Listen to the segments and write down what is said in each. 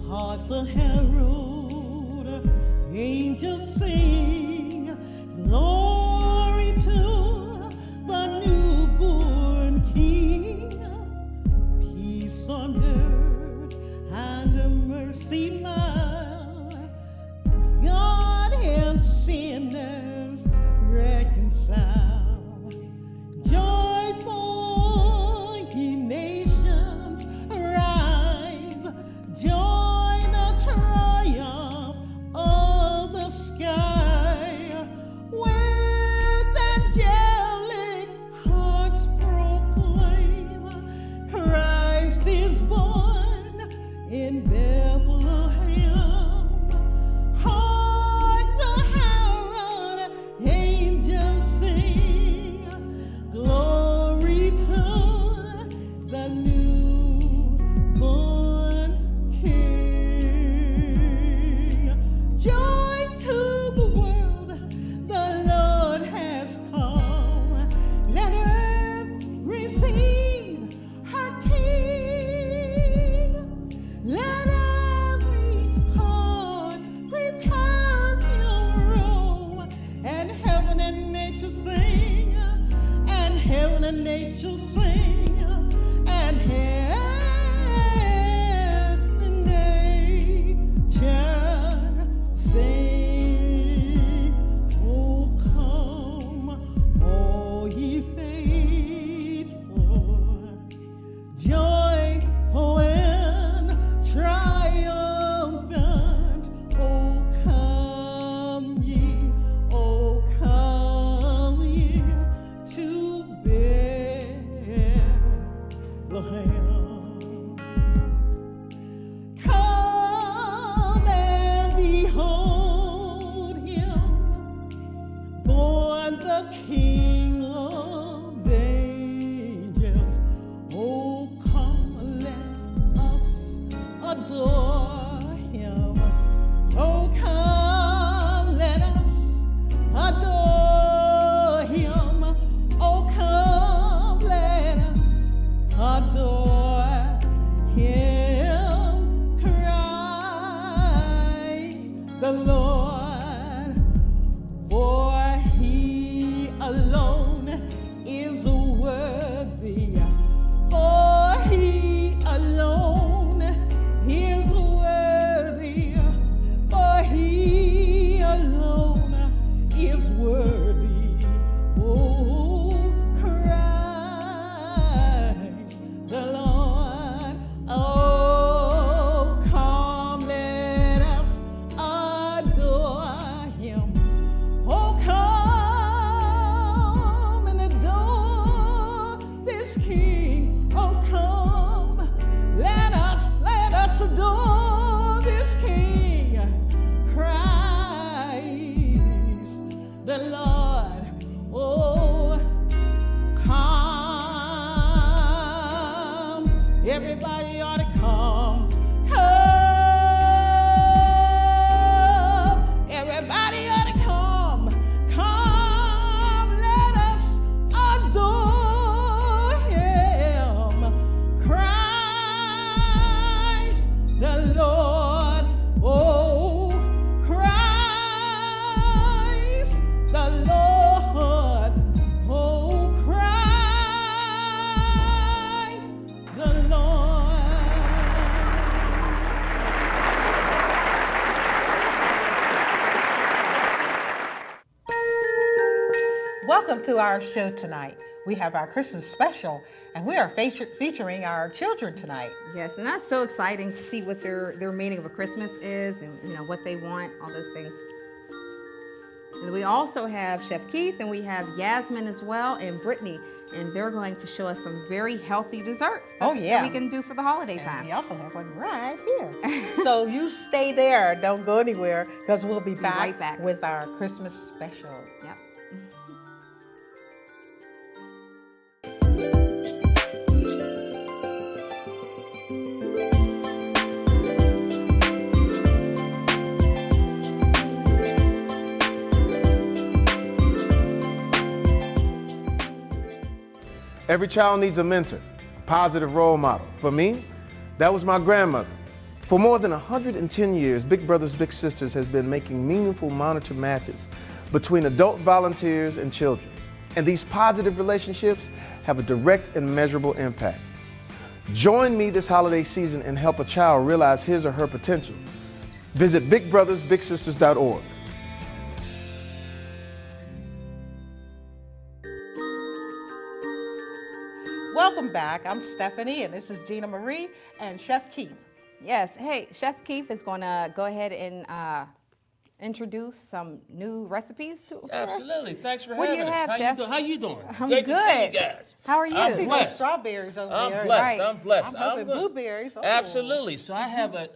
Hark the herald angels sing, glory to the newborn King. Peace on earth and mercy mild, God and sinners reconciled. Joyful ye nations, rise, joy the triumph of the sky, with angelic hearts proclaim, Christ is born in Bethlehem. Hark the herald angels sing, glory to the newborn King. Joy to the world, the Lord has come. Let earth receive her King. Let every heart prepare room, and heaven and nature sing, and heaven and nature sing, and heaven and nature sing. Oh, come, all ye faithful, joyful and triumphant. Oh, come ye to Bethlehem. Come and behold him, born the King of angels. Oh, come, let us adore him. Oh, come, let us adore him. Oh, come, let us adore him. Christ the Lord, for he alone is worthy. For he alone is worthy. For he alone is worthy. Oh, Christ the Lord. Oh, come, let us adore him. Oh, come and adore this King. Oh, come, let us adore this King, Christ the Lord. Oh, come, everybody ought to come. Come, everybody ought to come. Come, let us adore him, Christ the Lord. Oh, Christ the Lord. Oh, Christ the Lord. Welcome to our show tonight. We have our Christmas special, and we are featuring our children tonight. Yes, and that's so exciting to see what their meaning of a Christmas is, and what they want, all those things. And we also have Chef Keith, and we have Yasmin as well, and Brittany. and they're going to show us some very healthy desserts. Oh, yeah. That we can do for the holiday And time. we also have one right here. So you stay there. Don't go anywhere because we'll be back, right back with our Christmas special. Yep. Every child needs a mentor, a positive role model. For me, that was my grandmother. For more than 110 years, Big Brothers Big Sisters has been making meaningful monitor matches between adult volunteers and children. And these positive relationships have a direct and measurable impact. Join me this holiday season and help a child realize his or her potential. Visit bigbrothersbigsisters.org. Welcome back. I'm Stephanie, and this is Gina Marie and Chef Keith. Yes. Hey, Chef Keith is going to go ahead and introduce some new recipes to us. Absolutely. Thanks for What do having you us. have, How Chef? How you doing? I'm Great good. to see you guys. How are you? I'm I see those blessed. strawberries over I'm there. blessed. Right. I'm blessed. I'm hoping good. blueberries. Oh. Absolutely. So I have a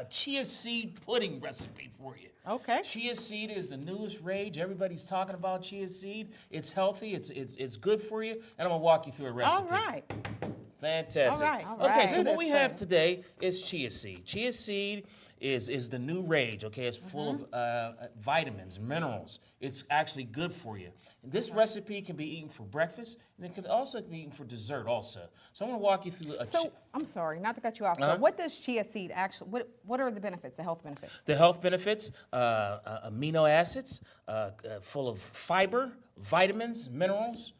chia seed pudding recipe for you. Okay. Chia seed is the newest rage. Everybody's talking about chia seed. It's healthy. It's good for you. And I'm gonna walk you through a recipe. All right. Fantastic. All right. Okay, so Do what this we have thing. today is chia seed. Chia seed is the new rage, okay? It's full of vitamins, minerals. It's actually good for you. And this recipe can be eaten for breakfast, and it can also be eaten for dessert also. So I'm gonna walk you through So, I'm sorry, not to cut you off, but what does chia seed actually, what are the benefits, the health benefits? the health benefits, amino acids, full of fiber, vitamins, minerals.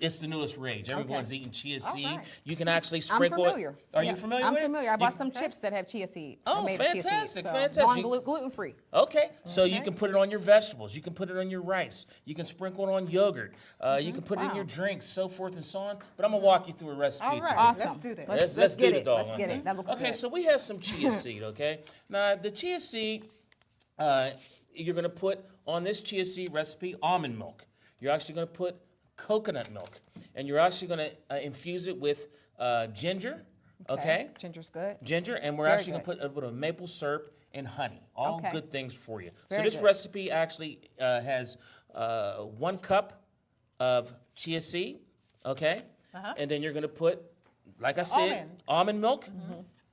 It's the newest rage. Everyone's eating chia seed. right. You can actually I'm sprinkle familiar. it. Are Yeah, you familiar I'm with it? familiar. I You bought can- some chips that have chia seed. Oh, made of chia seed, fantastic, so fantastic. Gluten-free. Okay, so you can put it on your vegetables. You can put it on your rice. You can sprinkle it on yogurt. You can put it in your drinks, so forth and so on. But I'm gonna walk you through a recipe. All right. today. Awesome. Let's do this. Let's do get the it. doggone Let's get thing. it. That looks okay, good. so we have some chia seed. Okay, now the chia seed, you're gonna put on this chia seed recipe almond milk. You're actually gonna put coconut milk, and you're actually gonna infuse it with ginger. Okay. Ginger's good. Ginger, and we're Very actually going to put a little bit of maple syrup and honey. All Okay. good things for you. Very so this good. recipe actually has 1 cup of chia seed, okay? And then you're going to put, like I said, almond milk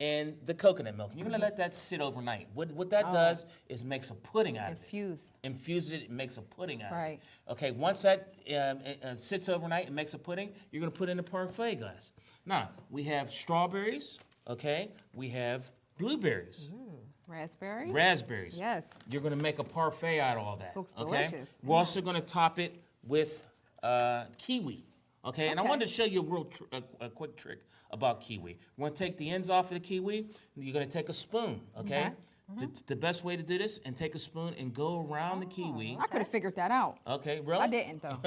and the coconut milk. You're going to let that sit overnight. What that does is makes a pudding out of it. Infuse. Infuse it, it makes a pudding out Right. of it. Okay, once that sits overnight and makes a pudding, you're gonna put it in a parfait glass. Now, we have strawberries, okay? We have blueberries, Raspberry? raspberries. Yes. You're gonna make a parfait out of all that, Looks okay? delicious. We're also gonna top it with kiwi, okay? And I Okay. wanted to show you a quick trick about kiwi. We're gonna take the ends off of the kiwi, you're gonna take a spoon, okay? The best way to do this, and take a spoon and go around the kiwi. I could have figured that out. Okay, really? I didn't, though.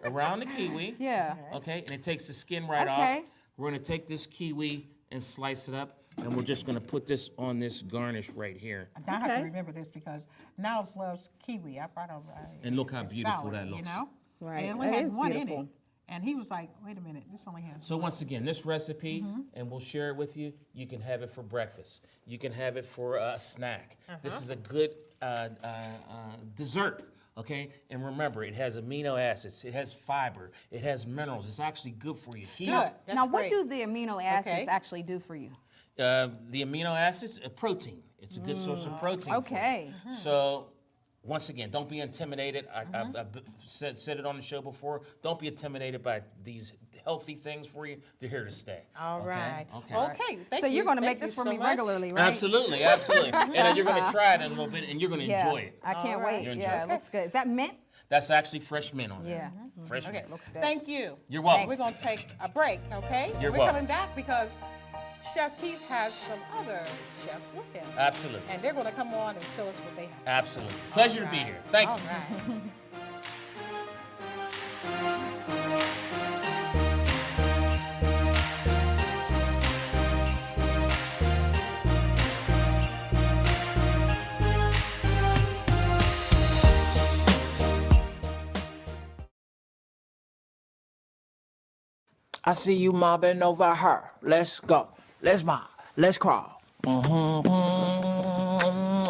Around the kiwi. Yeah. Okay, and it takes the skin right Okay. off. We're gonna take this kiwi and slice it up, and we're just gonna put this on this garnish right here. Now I have Okay. to remember this because Niles loves kiwi. I brought over And look how his beautiful salad, that looks. You know? Right. And we That had is one in beautiful. it. And he was like, wait a minute, this only has So once again, this recipe, Mm-hmm. and we'll share it with you, you can have it for breakfast. You can have it for a snack. This is a good dessert, okay? And remember, it has amino acids, it has fiber, it has minerals. It's actually good for you. Good. That's Now, what great. do the amino acids Okay. actued do for you? The amino acids, protein. It's a good source of protein. Okay. For you. So, once again, don't be intimidated. I've said it on the show before. Don't be intimidated by these healthy things for you. They're here to stay. All okay? right. Okay. Okay. Thank So you. you're going to Thank make this you for so me much. regularly, right? Absolutely, absolutely. And then you're going to try it in a little bit, and you're going to Yeah. enjoy it. I can't All right. wait. You enjoy Yeah, it. it looks good. Is that mint? That's actually fresh mint on Yeah. there. Fresh Okay. mint. Looks good. Thank you. You're welcome. We're going to take a break, okay? You're We're welcome. coming back because Chef Keith has some other chefs with him. Absolutely. And they're going to come on and show us what they have. Absolutely. Pleasure to be here. Thank you. All right. I see you mobbing over her. Let's go. Let's mob. Let's crawl.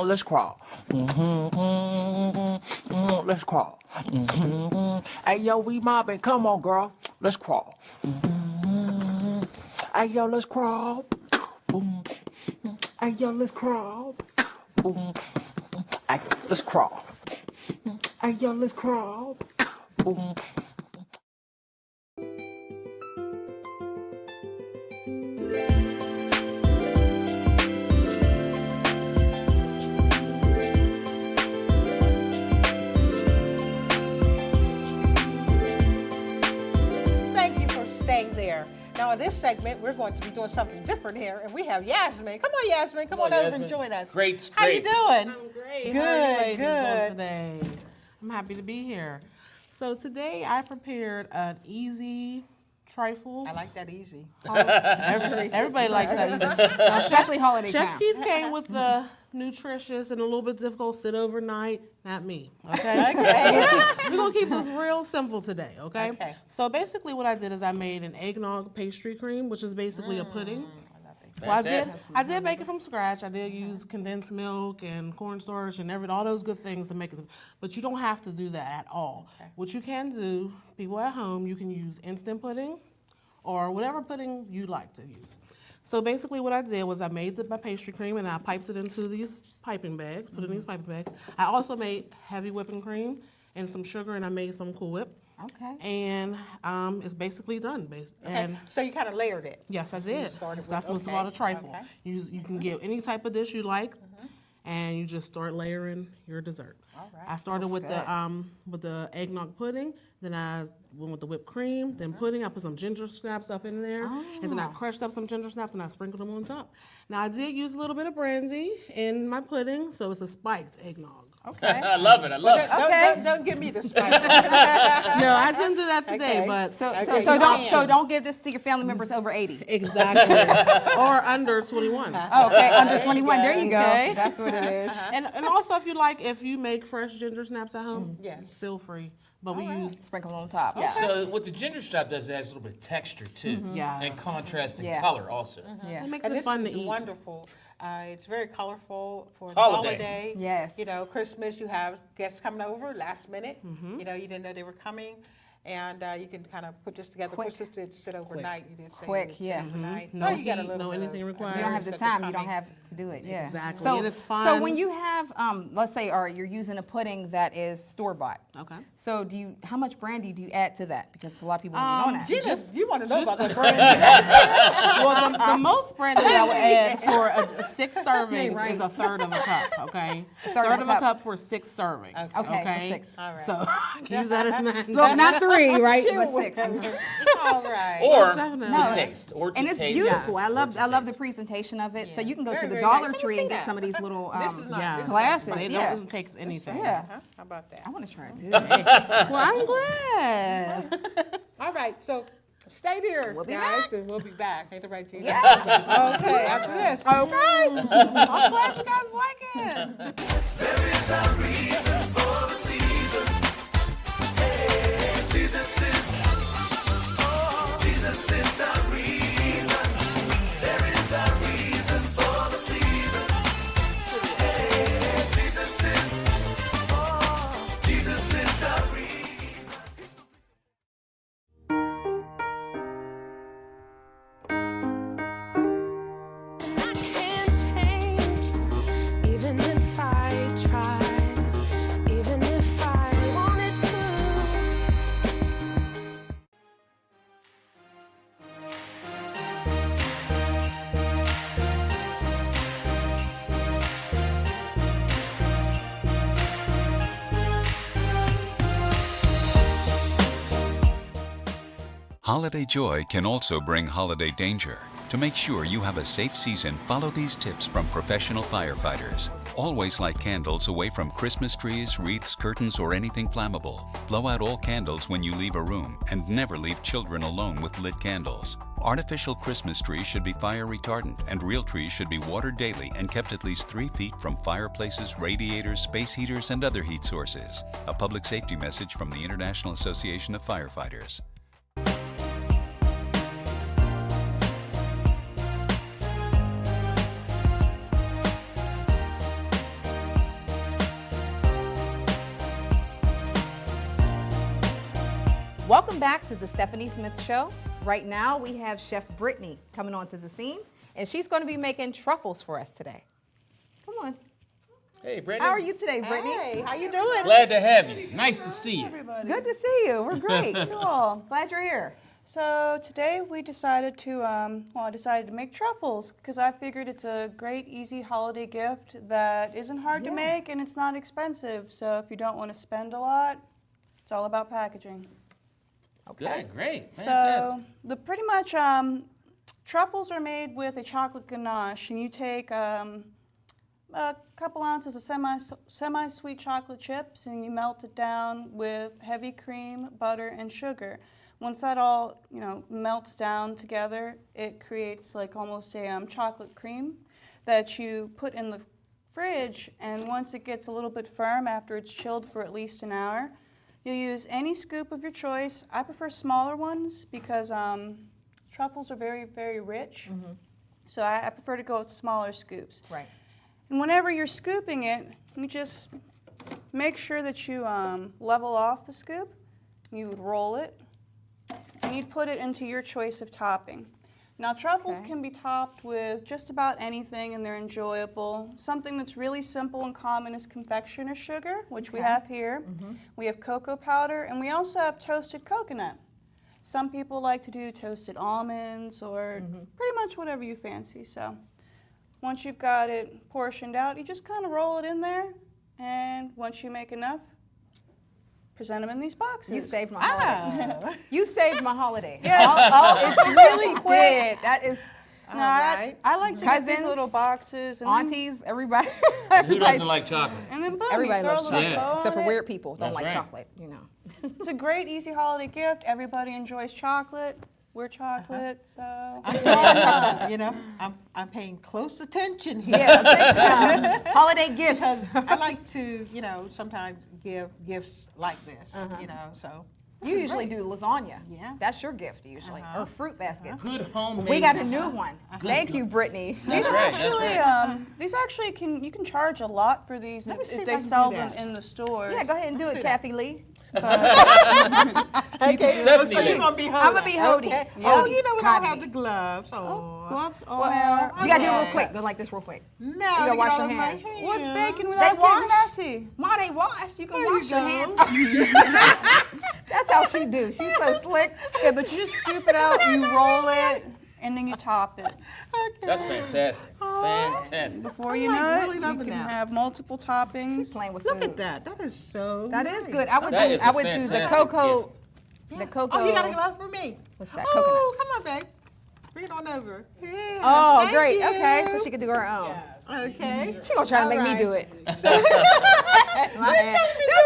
Let's crawl. Let's crawl. Hey, yo, we mobbing. Come on, girl. Let's crawl. Hey, yo, let's crawl. Boom. Hey, yo, let's crawl. Boom. Hey, let's crawl. Hey, yo, let's crawl. Boom. Now, in this segment, we're going to be doing something different here, and we have Yasmin. Come on, Yasmin. Come on over and join us. Great. How you doing? I'm great. Good, How are you ladies good. doing today? I'm happy to be here. So today I prepared an easy trifle. I like that easy. Everybody likes that easy. Especially holiday Chef time. Keith came with the nutritious and a little bit difficult sit overnight. Not me, okay? We're going to keep this real simple today, okay? Okay. So basically what I did is I made an eggnog pastry cream, which is basically a pudding. Well, I did make it from scratch. I did use condensed milk and cornstarch and all those good things to make it. But you don't have to do that at all. Okay. What you can do, people at home, you can use instant pudding or whatever pudding you like to use. So basically what I did was I made my pastry cream and I piped it into these piping bags, put it in these piping bags. I also made heavy whipping cream and some sugar, and I made some Cool Whip. Okay. And it's basically done. Okay. So you kind of layered it. Yes, I So you did. started with- That's what's okay, called a trifle. okay. You can get any type of dish you like, and you just start layering your dessert. All right. I started with the eggnog pudding, then I went with the whipped cream, then pudding. I put some ginger snaps up in there, and then I crushed up some ginger snaps and I sprinkled them on top. Now I did use a little bit of brandy in my pudding, so it's a spiked eggnog. Okay. I love it. Okay. Don't give me the spice. No, I didn't do that today, Okay. but So Okay, so you don't can. so don't give this to your family members over 80. exactly, or under 21. Oh, okay, under 21. There you go. Okay. That's what it is. And also, if you make fresh ginger snaps at home, Yes. feel free. But we use Sprinkle on top. Yeah. So what the ginger strap does, it adds a little bit of texture too, Yeah. and contrast and Yeah. color also. Yeah. it makes And it this fun to is eat. wonderful. It's very colorful for the Holiday. holiday. Yes. You know, Christmas, you have guests coming over last minute. You know, you didn't know they were coming. And you can kind of put this together. Quick. Of course, this did sit overnight. You did say Quick, you did sit yeah. overnight. No Oh, you got a heat, little no bit of anything required. You don't have the that time. they're You don't coming. have to do it. Yeah. Exactly. So And it's So fun. when you have, let's say, or you're using a pudding that is store bought. Okay. So how much brandy do you add to that? Because a lot of people don't know that. Gina, you want to know about the brand? Well, the most brandy I would add for a 6 servings Right. is a third of a cup, okay? Third of a cup. for 6 servings, Okay, for 6. All right. So use that in mind. Look, not 3, right? She But will. 6. All right. Or Definitely. to No. taste, or to And it's taste. beautiful. I or love to I love the taste. presentation of it. So Yeah. you can go Very, to the very Dollar nice. Let me Tree see and get that. some of these little This is not. Yeah. This is glasses. But it Yeah. doesn't take anything. Yeah. How about that? I want to try it too. Well, I'm glad. All right, so stay there, We'll be guys, back. and we'll be back. Ain't that right, Gina? Yeah. Okay, after this. Okay. I'm glad you guys like it. There is a reason for the season. Hey, Jesus is the reason. There is a reason for the season. Hey, Jesus is the reason. I can't change, even if I tried, even if I wanted to. Holiday joy can also bring holiday danger. To make sure you have a safe season, follow these tips from professional firefighters. Always light candles away from Christmas trees, wreaths, curtains, or anything flammable. Blow out all candles when you leave a room, and never leave children alone with lit candles. Artificial Christmas trees should be fire retardant, and real trees should be watered daily and kept at least 3 feet from fireplaces, radiators, space heaters, and other heat sources. A public safety message from the International Association of Firefighters. Welcome back to the Stephanie Smith Show. Right now we have Chef Brittany coming onto the scene, and she's going to be making truffles for us today. Come on. Hey, Brittany. How are you today, Brittany? Hey, how you doing? Glad to have you. Nice to see you. Good to see you. We're great. Cool. Glad you're here. So today we decided to, I decided to make truffles because I figured it's a great, easy holiday gift that isn't hard to make and it's not expensive. So if you don't want to spend a lot, it's all about packaging. Okay, great. Fantastic. So pretty much truffles are made with a chocolate ganache, and you take a couple ounces of semi-sweet chocolate chips and you melt it down with heavy cream, butter, and sugar. Once that all, melts down together, it creates like almost a chocolate cream that you put in the fridge, and once it gets a little bit firm after it's chilled for at least an hour, you'll use any scoop of your choice. I prefer smaller ones because truffles are very, very rich. So I prefer to go with smaller scoops. Right. And whenever you're scooping it, you just make sure that you level off the scoop. You would roll it, and you'd put it into your choice of topping. Now, truffles can be topped with just about anything, and they're enjoyable. Something that's really simple and common is confectioner's sugar, which we have here. We have cocoa powder, and we also have toasted coconut. Some people like to do toasted almonds or pretty much whatever you fancy. So once you've got it portioned out, you just kind of roll it in there, and once you make enough, present them in these boxes. You saved my holiday. You saved my holiday. Yeah, it's really quick. That is. I like to get these little boxes. And aunties, everybody. Who doesn't like chocolate? And then boom, everybody loves chocolate, Yeah. except for it. weird people don't That's like right. chocolate. It's a great, easy holiday gift. Everybody enjoys chocolate. We're chocolate, so. I'm paying close attention here. Yeah, big time. Holiday gifts. Because I like to, sometimes give gifts like this, so. You usually do lasagna. Yeah. That's your gift usually, or fruit basket. Good homemade. We got a new one. Thank you, Brittany. That's right. That's right. These actually you can charge a lot for these Let me see if if they I can sell do them that. in the stores. Yeah, go ahead and do it, Kathy Lee. Okay, Stephanie so Lee. you're going to be holding. I'm gonna be holding. Okay. Yeah. Oh, we don't Cotton. have the gloves. Oh. Gloves? You gotta do it real quick. Go like this real quick. No, You gotta to wash get all your of my hands. hands. What's bacon They without wash. getting messy? Ma, they wash. You can There wash you your go. hands. That's how she do. She's so slick. Yeah, but you just scoop it out, you roll it, and then you top it. Okay. That's fantastic. Fantastic. Before you I'm know really it, you loving can that. have multiple toppings. She's playing with Look food. at that. That is so That nice. is good. I would That do. is I a would do the fantastic cocoa. gift. The cocoa. Oh, you got a glove for me. What's that? Oh, come on, babe. Bring it on over. Yeah, Oh, thank great. you. Okay, so she can do her own. Okay. She gonna try to All make me right. do it. So, That's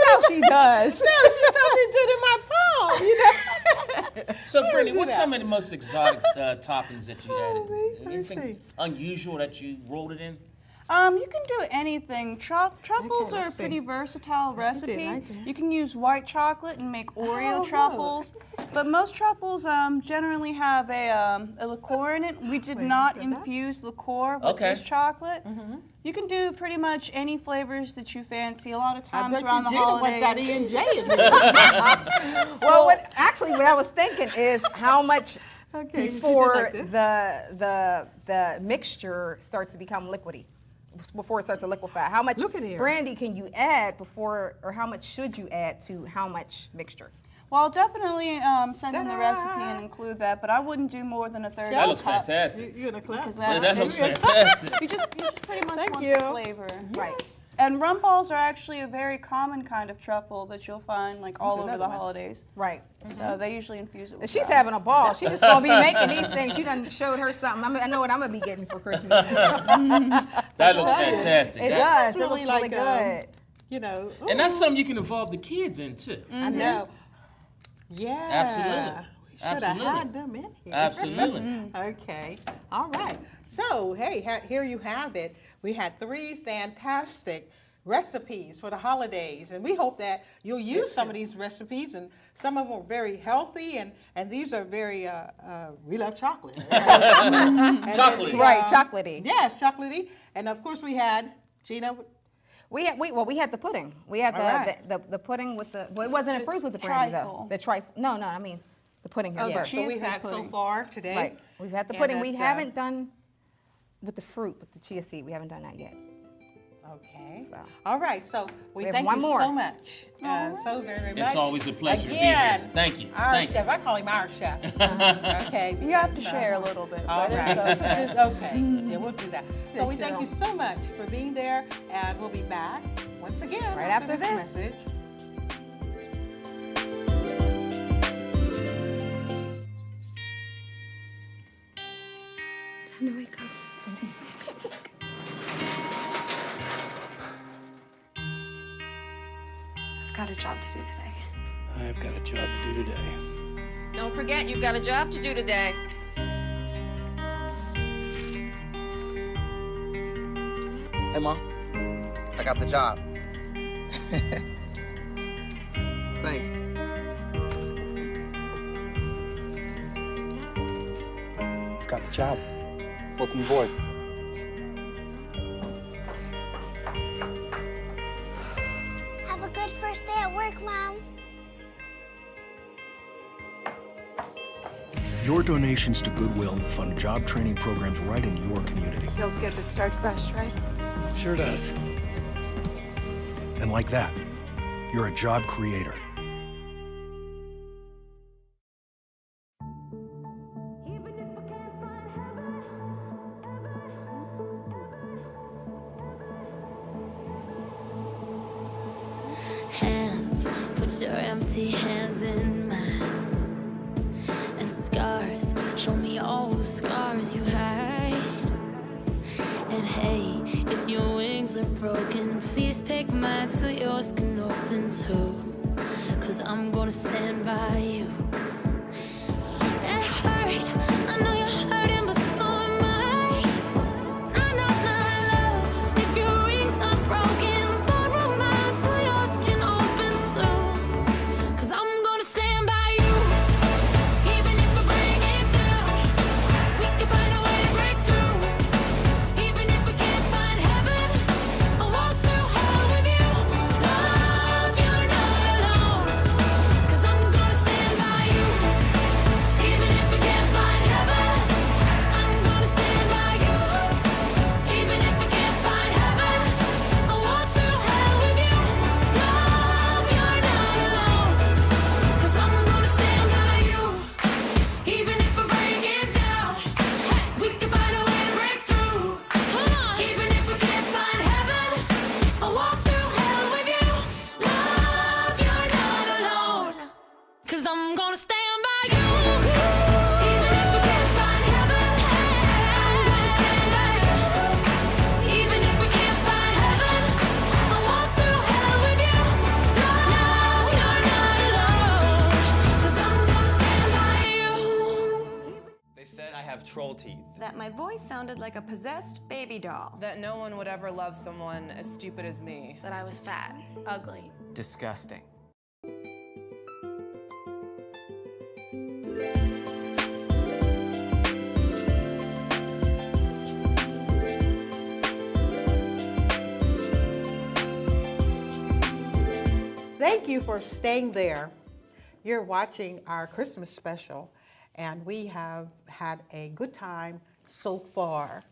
how she does. no, she told me to do it in my palm, So, Brittany, do what's that. some of the most exotic toppings that you added? Let me Anything see. unusual that you rolled it in? You can do anything. Truffles Okay, are a let's see. pretty versatile recipe. like that. You can use white chocolate and make Oreo look. truffles, but most truffles generally have a liqueur in it. We did not infuse liqueur with Okay. this chocolate. You can do pretty much any flavors that you fancy. A lot of I times bet around you the Gina holidays. want that E&J in there. Well, what I was thinking is how much Okay, you did before like this. the mixture starts to become liquidy. Before it starts to liquefy, how much Look at here. brandy can you add before, or how much should you add to how much mixture? Well, I'll definitely send in the recipe and include that, but I wouldn't do more than a third. That of a looks cup. fantastic. You in a class? Yeah, that looks fantastic. You just pretty much Thank want you. the flavor. Right. And rum balls are actually a very common kind of truffle that you'll find like all over the another one. holidays. Right. So they usually infuse it with She's rum. having a ball. She's just gonna be making these things. You done showed her something. I know what I'm gonna be getting for Christmas. That looks fantastic. It That's- does. It looks really good. And that's something you can involve the kids in too. I know. Yeah. Absolutely. We should have Absolutely. had them in here. Absolutely. Okay. All right. So, hey, here you have it. We had 3 fantastic recipes for the holidays, and we hope that you'll use some of these recipes, and some of them are very healthy, and these are very, we love chocolate. Chocolate. Right, chocolatey. Yes, chocolatey. And of course we had, Gina, We had the pudding. We had the pudding with the, well, it wasn't infused with the brandy though. The trifle. No, I mean the pudding here first. So we've had so far today. Right. We've had the pudding. We haven't done with the fruit, with the chia seed. We haven't done that yet. Okay. So. All right. So we have thank one you more. so much. So very much. It's always a pleasure to be Again, here. Thank you. Our Thank chef. you. I call him our chef. Okay. You have to because, share a little bit. All but right. it's okay. Okay. Yeah, we'll do that. So we thank you so much for being there, and we'll be back once again Right after this. message. Time to wake up. I've got a job to do today. I've got a job to do today. Don't forget, you've got a job to do today. Hey, Mom. I got the job. Thanks. I've got the job. Welcome aboard. Have a good first day at work, Mom. Your donations to Goodwill fund job training programs right in your community. Feels good to start fresh, right? Sure does. And like that, you're a job creator. Hands, put your empty hands in mine. And scars, show me all the scars you hide. And hey, if your wings are broken, please take mine so yours can open too. 'Cause I'm gonna stand by you. It hurt, I know you're hurting, but so am I. My love, if your wings are broken, borrow mine so yours can open too. 'Cause I'm gonna stand by you, even if we bring it down. We can find a way to break through, even if we can't find heaven. I'll walk through hell with you. Love, you're not alone. 'Cause I'm gonna stand by you, even if we can't find heaven. I'm gonna stand by you, even if we can't find heaven. I'll walk through hell with you. Love, you're not alone. 'Cause I'm gonna stand by you, even if we break it down. We can find a way to break through. Come on, even if we can't find heaven. I'll walk through hell with you. Love, you're not alone. 'Cause I'm gonna stand by you, even if we can't find heaven. I'm gonna stand by you, even if we can't find heaven. I'll walk through hell with you. Love, you're not alone. 'Cause I'm gonna stand by you. They said I have troll teeth. That my voice sounded like a possessed baby doll. That no one would ever love someone as stupid as me. That I was fat, ugly. Disgusting. Thank you for staying there. You're watching our Christmas special, and we have had a good time so far.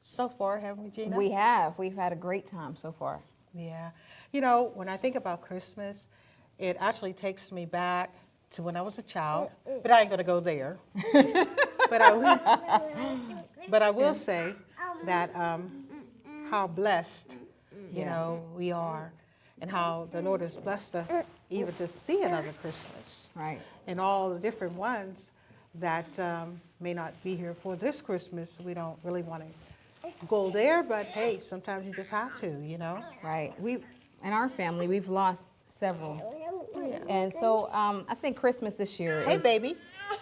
So far, haven't we, Gina? We have. We've had a great time so far. Yeah. You know, when I think about Christmas, it actually takes me back to when I was a child, but I ain't going to go there. but I will say that how blessed, you know, we are, and how the Lord has blessed us even to see another Christmas. Right. And all the different ones that may not be here for this Christmas. We don't really want to go there, but hey, sometimes you just have to, you know. Right. In our family, we've lost several. And so I think Christmas this year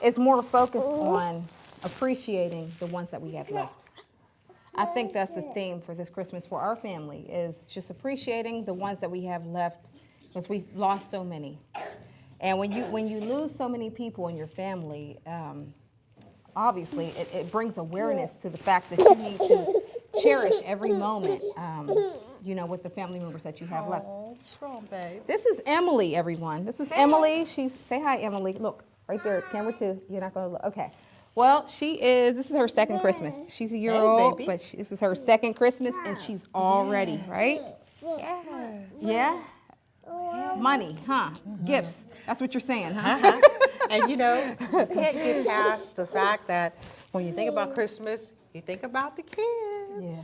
is more focused on appreciating the ones that we have left. I think that's the theme for this Christmas for our family, is just appreciating the ones that we have left, because we've lost so many. And when you lose so many people in your family, obviously it brings awareness to the fact that you need to cherish every moment with the family members that you have left. Oh, strong, babe. This is Emily, everyone. This is Emily. Say hi, Emily. Look, right there, camera 2. You're not going to look. Okay. Well, this is her second Christmas. She's a year old, but this is her second Christmas, and she's all ready, right? Yeah? Money, huh? Gifts. That's what you're saying, huh? And you can't get past the fact that when you think about Christmas, you think about the kids. Yeah.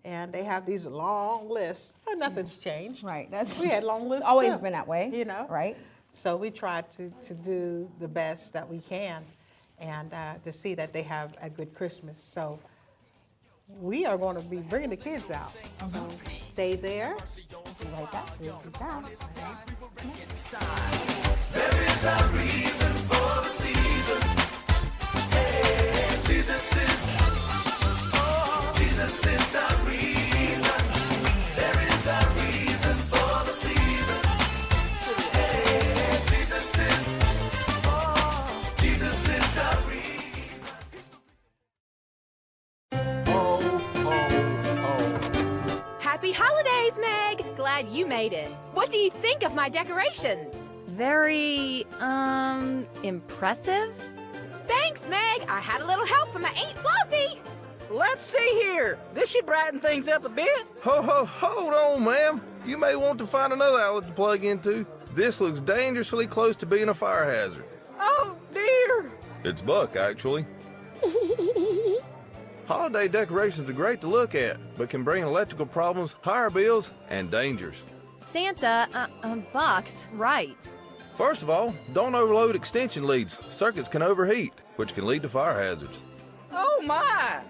And they have these long lists. And nothing's changed. Right. We had long lists. It's always been that way. Right? So we try to do the best that we can and to see that they have a good Christmas. So we are going to be bringing the kids out. So stay there. Be right back. We'll be back. There is a reason for the season. Hey, Jesus is the reason. There is a reason for the season. Hey, Jesus is the reason. Ho, ho, ho. Happy holidays, Meg! Glad you made it. What do you think of my decorations? Very, impressive? Thanks, Meg! I had a little help from my Aunt Flossie! Let's see here. This should brighten things up a bit. Hold on, ma'am. You may want to find another outlet to plug into. This looks dangerously close to being a fire hazard. Oh, dear. It's Buck, actually. Holiday decorations are great to look at, but can bring electrical problems, higher bills, and dangers. Santa, Buck's right. First of all, don't overload extension leads. Circuits can overheat, which can lead to fire hazards. Oh, my.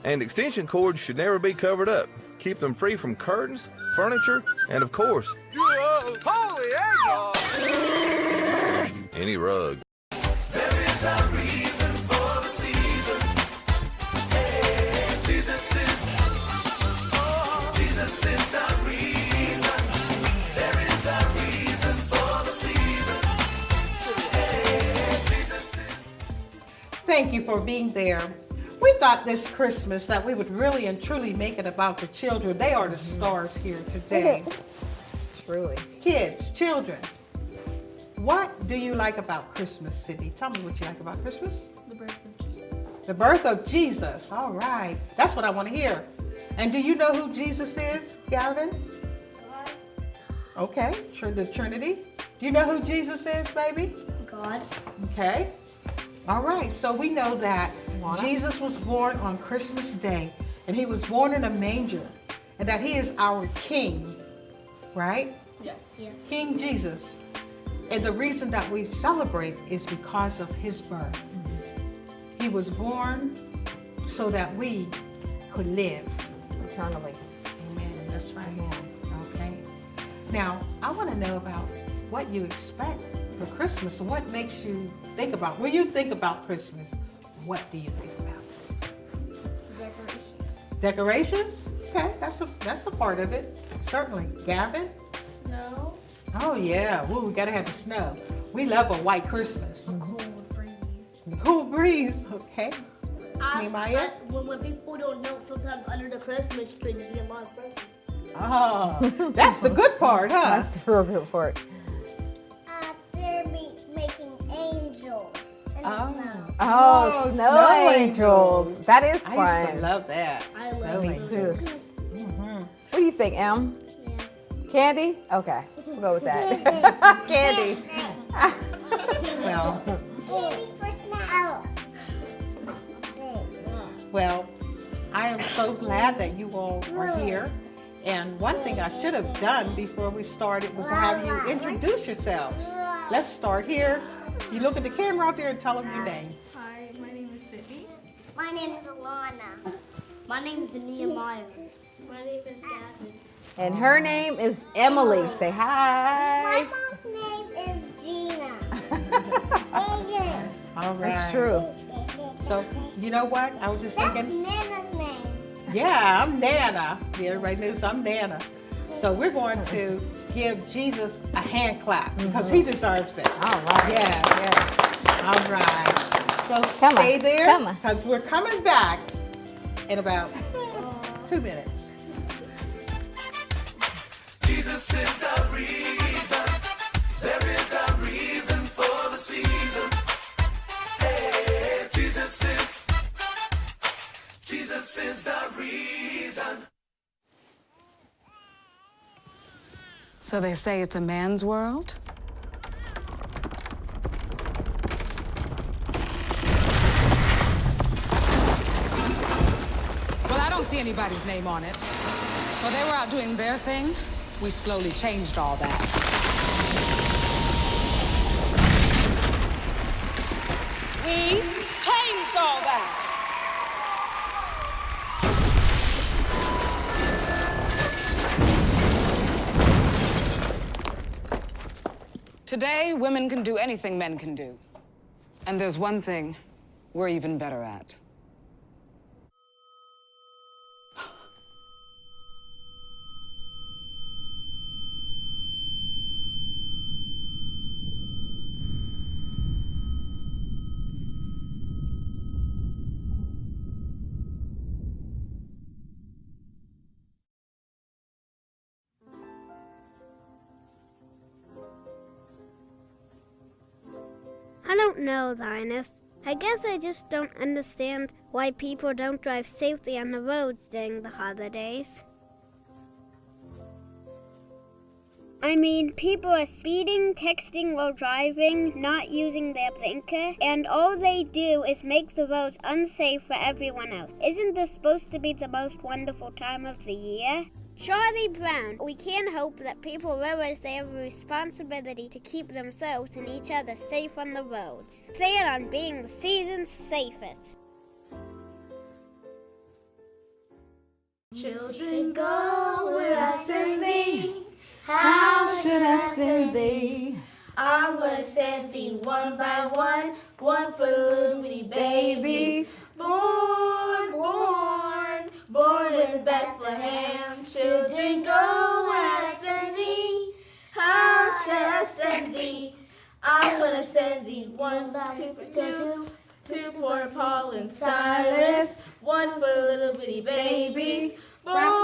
And extension cords should never be covered up. Keep them free from curtains, furniture, and of course, Holy eggnog! any rug. There is a reason for the season. Hey, Jesus is the reason. There is a reason for the season. Hey, Jesus is. Thank you for being there. We thought this Christmas that we would really and truly make it about the children. They are the stars here today. Truly. Kids, children, what do you like about Christmas, Sydney? Tell me what you like about Christmas. The birth of Jesus. The birth of Jesus. All right. That's what I want to hear. And do you know who Jesus is, Gavin? Okay. The Trinity. Do you know who Jesus is, baby? God. Okay. All right. So we know that Jesus was born on Christmas Day, and he was born in a manger, and that he is our King, right? Yes. Yes. King Jesus. And the reason that we celebrate is because of his birth. He was born so that we could live eternally. Amen. That's right. Okay. Now, I want to know about what you expect for Christmas and what makes you think about. When you think about Christmas, what do you think about? Decorations. Decorations? Okay, that's a part of it. Certainly. Gavin? Snow. Oh yeah. Well, we gotta have the snow. We love a white Christmas. Cool breeze. Cool breeze. Okay. Nehemiah? When people don't know, sometimes under the Christmas tree there'll be a lot of presents. Oh, that's the good part, huh? That's the real good part. They're making angels in the snow. Oh, snow angels. That is fun. I used to love that. I love Me too. Mm-hmm. What do you think, Em? Candy? Okay, we'll go with that. Candy. Well. Candy for snow. Well, I am so glad that you all are here. And one thing I should have done before we started was have you introduce yourselves. Let's start here. You look at the camera out there and tell them your name. Hi, my name is Sydney. My name is Alana. My name is Nehemiah. My name is Gavin. And her name is Emily. Say hi. My mom's name is Gina. Adrian. All right. That's true. So, you know what? I was just thinking. That's Nana's name. Yeah, I'm Nana. Everybody knows I'm Nana. So we're going to give Jesus a hand clap because he deserves it. All right. Yeah. All right. So stay there because we're coming back in about 2 minutes. Jesus is the reason. There is a reason for the season. Hey, Jesus is the reason. So they say it's a man's world? Well, I don't see anybody's name on it. While they were out doing their thing, we slowly changed all that. We changed all that. Today, women can do anything men can do. And there's one thing we're even better at. I don't know, Linus. I guess I just don't understand why people don't drive safely on the roads during the holidays. I mean, people are speeding, texting while driving, not using their blinker, and all they do is make the roads unsafe for everyone else. Isn't this supposed to be the most wonderful time of the year? Charlie Brown, we can't hope that people realize they have a responsibility to keep themselves and each other safe on the roads. Plan on being the season's safest. Children, go where I send thee. How should I send thee? I'm gonna send thee one by one for little bitty babies. Born in Bethlehem. Children, go where I send thee. How shall I send thee? I'm gonna send thee one, two for Paul and Silas, one for little bitty babies. Born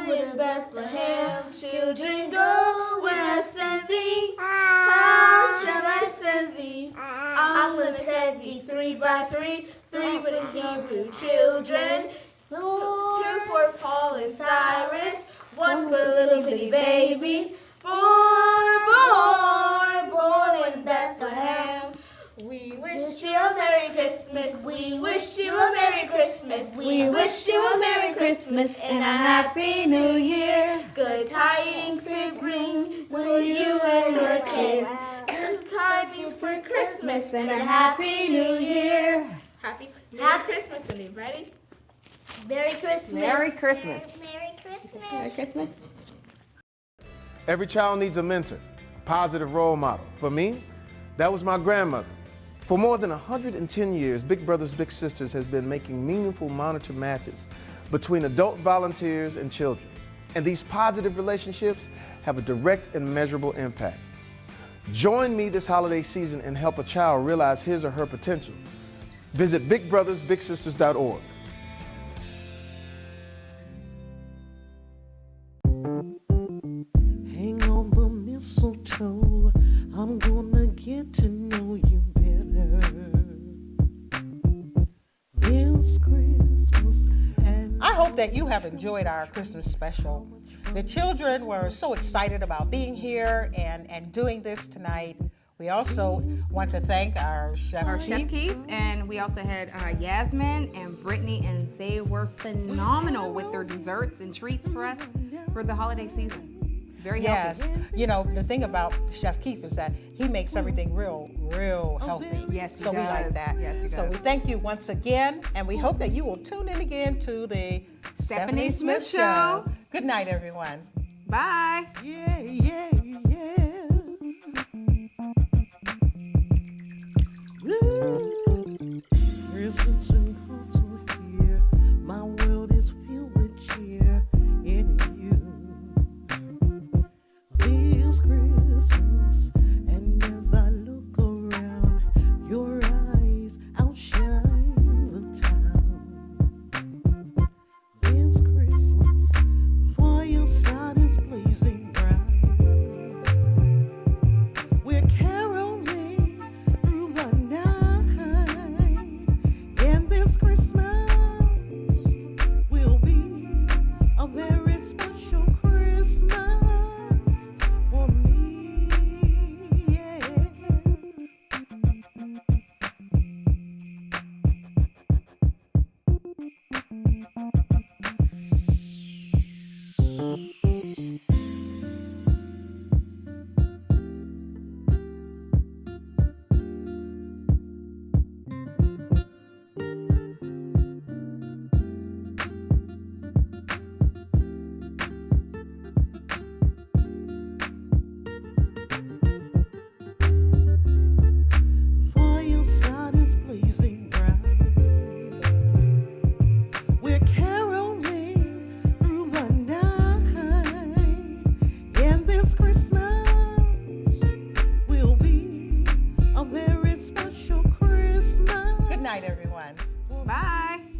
in Bethlehem. Children, go where I send thee. How shall I send thee? I'm gonna send thee 3 by 3 for the Hebrew children. 2 for Paul and Cyrus, 1 for the little bitty baby. Born in Bethlehem. We wish you a Merry Christmas. We wish you a Merry Christmas. We wish you a Merry Christmas and a Happy New Year. Good tidings to bring for you and your kid. Good tidings for Christmas and a Happy New Year. Merry Christmas, everybody. Merry Christmas. Merry Christmas. Merry Christmas. Merry Christmas. Every child needs a mentor, a positive role model. For me, that was my grandmother. For more than 110 years, Big Brothers Big Sisters has been making meaningful monitor matches between adult volunteers and children. And these positive relationships have a direct and measurable impact. Join me this holiday season and help a child realize his or her potential. Visit bigbrothersbigsisters.org. Hang on the mistletoe, I'm gonna get to know you better this Christmas. I hope that you have enjoyed our Christmas special. The children were so excited about being here and doing this tonight. We also want to thank our Chef Keith, and we also had Yasmin and Brittany, and they were phenomenal with their desserts and treats for us for the holiday season. Very healthy. Yes. You know, the thing about Chef Keith is that he makes everything real healthy. Yes, he so does. we like that. Yes, he So does. we thank you once again, and we hope that you will tune in again to the Stephanie Smith Show. Good night, everyone. Bye. Yeah, yeah, yeah. Presents and cards are here. My world is filled with cheer in you. This Christmas, and as I look around, your eyes outshine the town. This Christmas, for your side. Bye.